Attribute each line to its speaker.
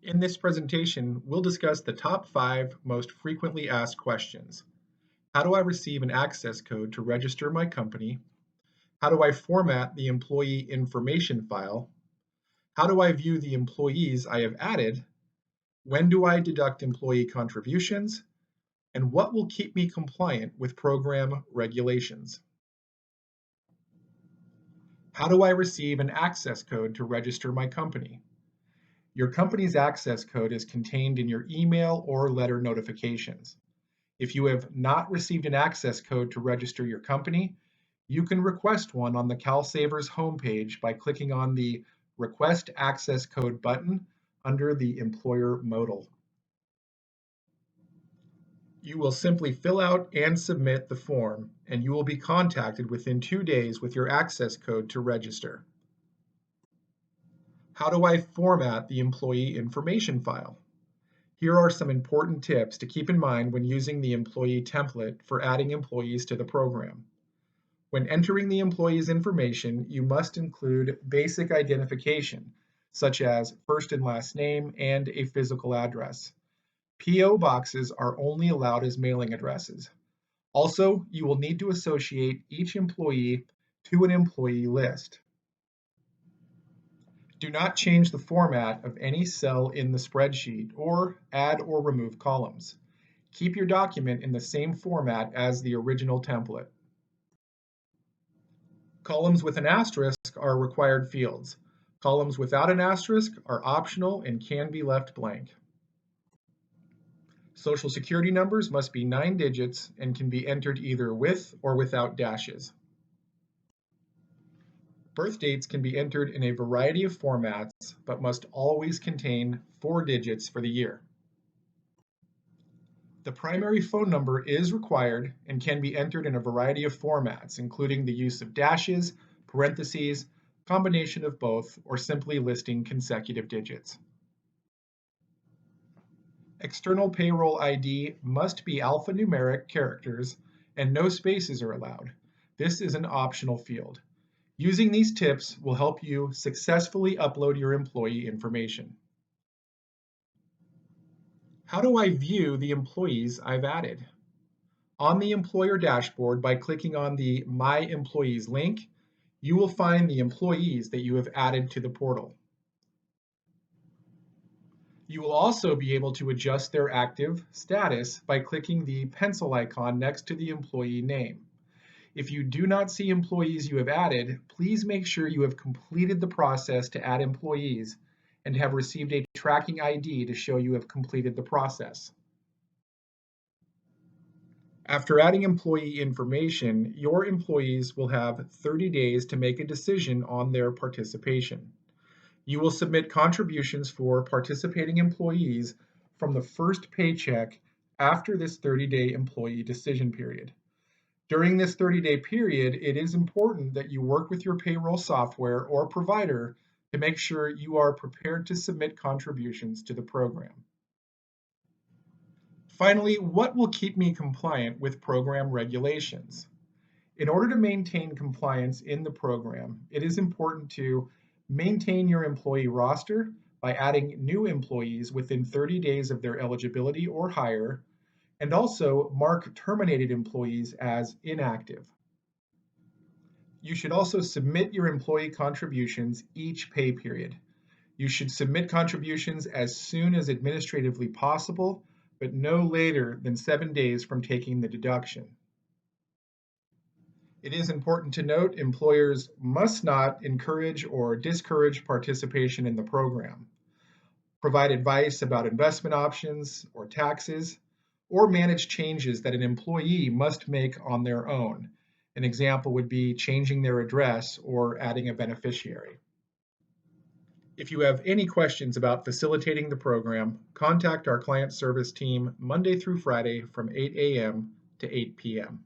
Speaker 1: In this presentation, we'll discuss the top 5 most frequently asked questions. How do I receive an access code to register my company? How do I format the employee information file? How do I view the employees I have added? When do I deduct employee contributions? And what will keep me compliant with program regulations? How do I receive an access code to register my company? Your company's access code is contained in your email or letter notifications. If you have not received an access code to register your company, you can request one on the CalSavers homepage by clicking on the Request Access Code button under the Employer modal. You will simply fill out and submit the form, and you will be contacted within 2 days with your access code to register. How do I format the employee information file? Here are some important tips to keep in mind when using the employee template for adding employees to the program. When entering the employee's information, you must include basic identification, such as first and last name and a physical address. PO boxes are only allowed as mailing addresses. Also, you will need to associate each employee to an employee list. Do not change the format of any cell in the spreadsheet or add or remove columns. Keep your document in the same format as the original template. Columns with an asterisk are required fields. Columns without an asterisk are optional and can be left blank. Social Security numbers must be 9 digits and can be entered either with or without dashes. Birth dates can be entered in a variety of formats, but must always contain 4 digits for the year. The primary phone number is required and can be entered in a variety of formats, including the use of dashes, parentheses, combination of both, or simply listing consecutive digits. External payroll ID must be alphanumeric characters and no spaces are allowed. This is an optional field. Using these tips will help you successfully upload your employee information. How do I view the employees I've added? On the employer dashboard, by clicking on the My Employees link, you will find the employees that you have added to the portal. You will also be able to adjust their active status by clicking the pencil icon next to the employee name. If you do not see employees you have added, please make sure you have completed the process to add employees and have received a tracking ID to show you have completed the process. After adding employee information, your employees will have 30 days to make a decision on their participation. You will submit contributions for participating employees from the first paycheck after this 30-day employee decision period. During this 30-day period, it is important that you work with your payroll software or provider to make sure you are prepared to submit contributions to the program. Finally, what will keep me compliant with program regulations? In order to maintain compliance in the program, it is important to maintain your employee roster by adding new employees within 30 days of their eligibility or hire, and also mark terminated employees as inactive. You should also submit your employee contributions each pay period. You should submit contributions as soon as administratively possible, but no later than 7 days from taking the deduction. It is important to note employers must not encourage or discourage participation in the program, provide advice about investment options or taxes, or manage changes that an employee must make on their own. An example would be changing their address or adding a beneficiary. If you have any questions about facilitating the program, contact our client service team Monday through Friday from 8 a.m. to 8 p.m.